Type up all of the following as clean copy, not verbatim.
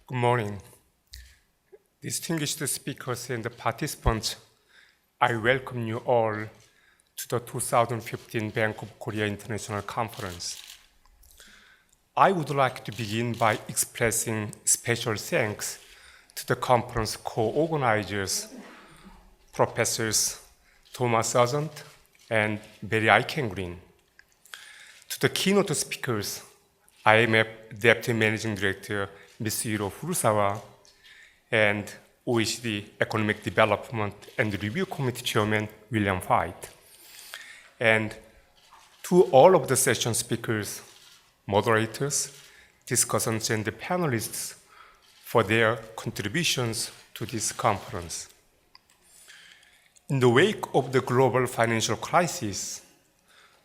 Good morning. Distinguished speakers and participants, I welcome you all to the 2015 Bank of Korea International Conference. I would like to begin by expressing special thanks to the conference co-organizers, Professors Thomas Sargent and Barry Eichengreen, to the keynote speakers, IMF Deputy Managing Director Ms. Yuro Furusawa, and OECD Economic Development and Review Committee Chairman William White, and to all of the session speakers, moderators, discussants, and the panelists for their contributions to this conference. In the wake of the global financial crisis,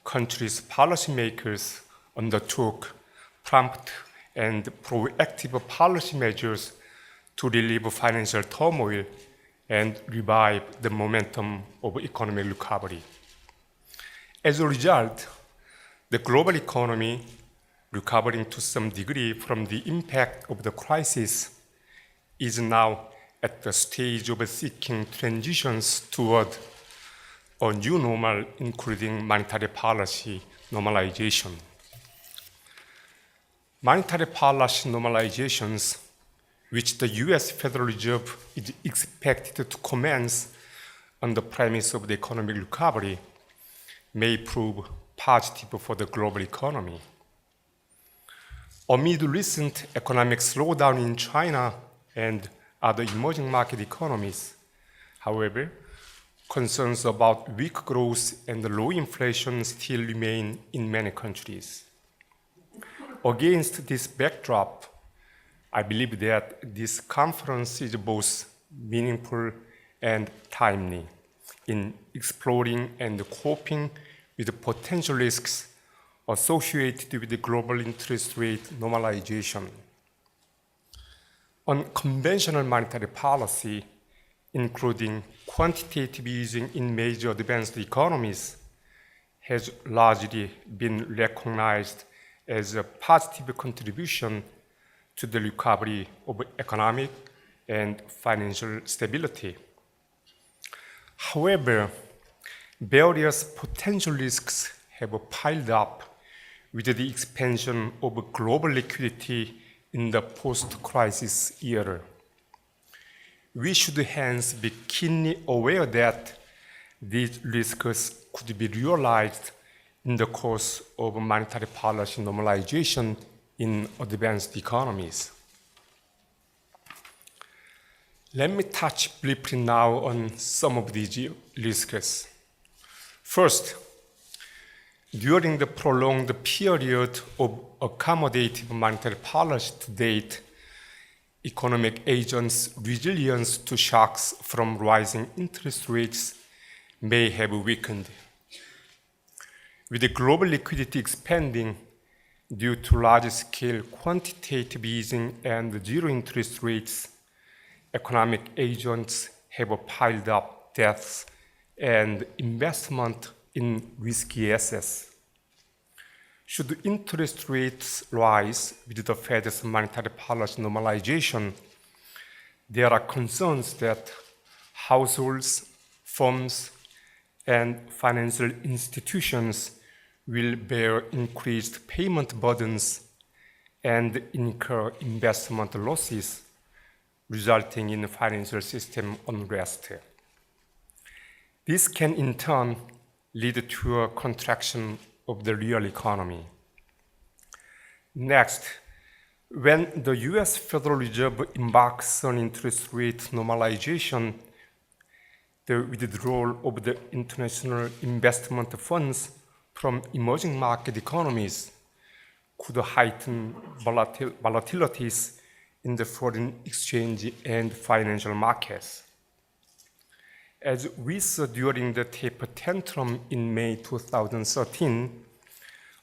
countries' policymakers undertook prompt and proactive policy measures to relieve financial turmoil and revive the momentum of economic recovery. As a result, the global economy, recovering to some degree from the impact of the crisis, is now at the stage of seeking transitions toward a new normal, including monetary policy normalization. Monetary policy normalizations, which the US Federal Reserve is expected to commence on the premise of the economic recovery, may prove positive for the global economy. Amid recent economic slowdown in China and other emerging market economies, however, concerns about weak growth and low inflation still remain in many countries. Against this backdrop, I believe that this conference is both meaningful and timely in exploring and coping with the potential risks associated with the global interest rate normalization. On conventional monetary policy, including quantitative easing in major advanced economies, has largely been recognized as a positive contribution to the recovery of economic and financial stability. However, various potential risks have piled up with the expansion of global liquidity in the post-crisis era. We should hence be keenly aware that these risks could be realized in the course of monetary policy normalization in advanced economies. Let me touch briefly now on some of these risks. First, during the prolonged period of accommodative monetary policy to date, economic agents' resilience to shocks from rising interest rates may have weakened. With the global liquidity expanding due to large-scale quantitative easing and zero interest rates, economic agents have piled up debts and investment in risky assets. Should interest rates rise with the Fed's monetary policy normalization, there are concerns that households, firms, and financial institutions will bear increased payment burdens and incur investment losses, resulting in financial system unrest. This can in turn lead to a contraction of the real economy. Next, when the US Federal Reserve embarks on interest rate normalization, the withdrawal of the international investment funds from emerging market economies could heighten volatilities in the foreign exchange and financial markets. As we saw during the taper tantrum in May 2013,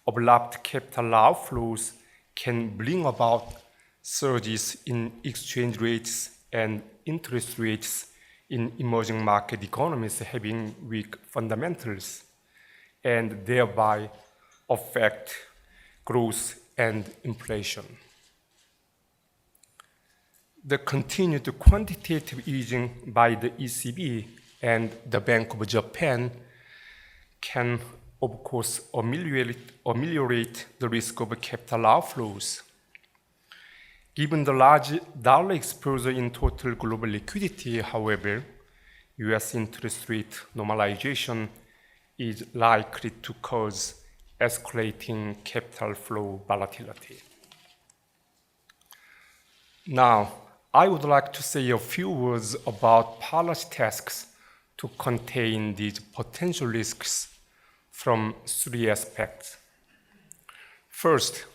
abrupt capital outflows can bring about surges in exchange rates and interest rates in emerging market economies having weak fundamentals, and thereby affect growth and inflation. the continued quantitative easing by the ECB and the Bank of Japan can, of course, ameliorate the risk of capital outflows. Given the large dollar exposure in total global liquidity, however, US interest rate normalization is likely to cause escalating capital flow volatility. Now, I would like to say a few words about policy tasks to contain these potential risks from three aspects. First,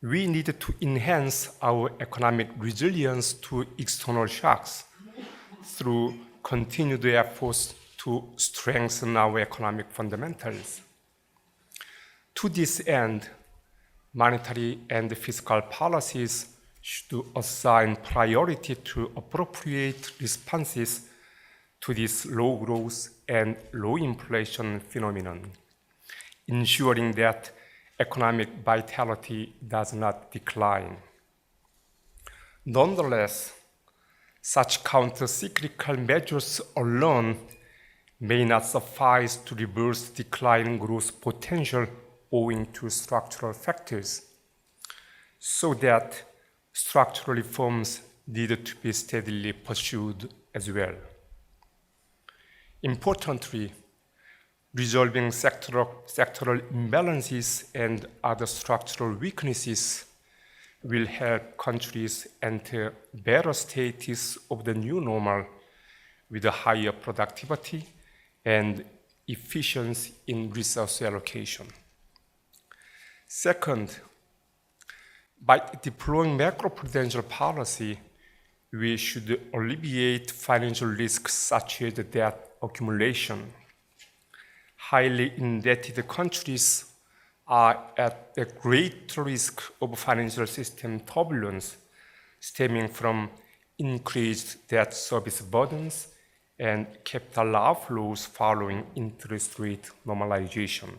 we need to enhance our economic resilience to external shocks through continued efforts to strengthen our economic fundamentals. To this end, monetary and fiscal policies should assign priority to appropriate responses to this low growth and low inflation phenomenon, ensuring that economic vitality does not decline. Nonetheless, such counter-cyclical measures alone may not suffice to reverse declining growth potential owing to structural factors, so that structural reforms need to be steadily pursued as well. Importantly, resolving sectoral imbalances and other structural weaknesses will help countries enter better status of the new normal with a higher productivity and efficiency in resource allocation. Second, by deploying macroprudential policy, we should alleviate financial risks such as debt accumulation. Highly indebted countries are at a great risk of financial system turbulence stemming from increased debt service burdens and capital outflows following interest rate normalization.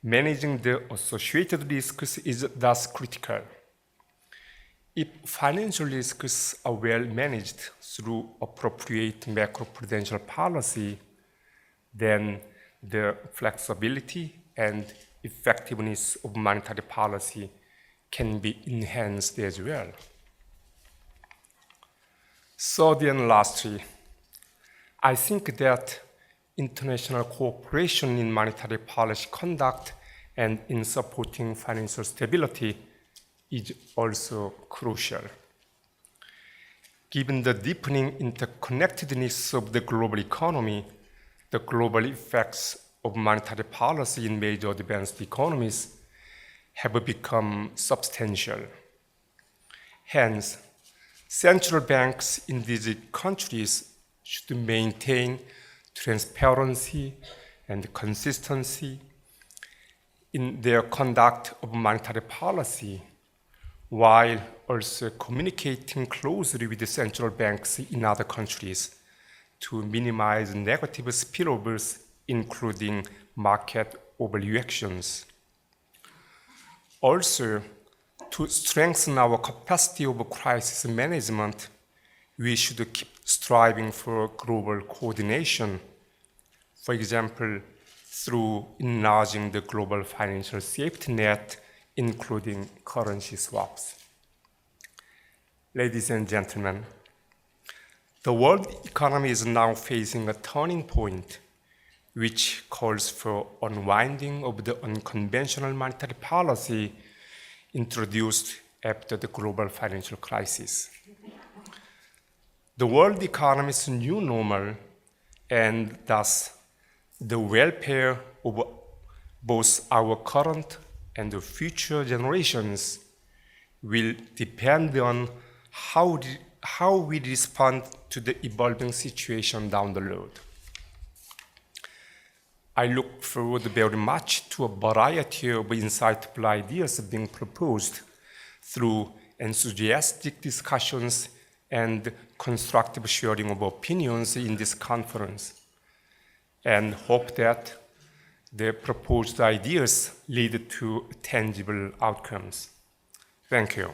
Managing the associated risks is thus critical. If financial risks are well managed through appropriate macroprudential policy, then the flexibility and effectiveness of monetary policy can be enhanced as well. Third and lastly, I think that international cooperation in monetary policy conduct and in supporting financial stability is also crucial. Given the deepening interconnectedness of the global economy, the global effects of monetary policy in major advanced economies have become substantial. Hence, central banks in these countries should maintain transparency and consistency in their conduct of monetary policy, while also communicating closely with the central banks in other countries to minimize negative spillovers, including market overreactions. Also, to strengthen our capacity of crisis management, we should keep striving for global coordination, for example, through enlarging the global financial safety net, including currency swaps. Ladies and gentlemen, the world economy is now facing a turning point, which calls for unwinding of the unconventional monetary policy introduced after the global financial crisis. The world economy's new normal, and thus the welfare of both our current and the future generations, will depend on how we respond to the evolving situation down the road. I look forward very much to a variety of insightful ideas being proposed through enthusiastic discussions and constructive sharing of opinions in this conference, and hope that the proposed ideas lead to tangible outcomes. Thank you.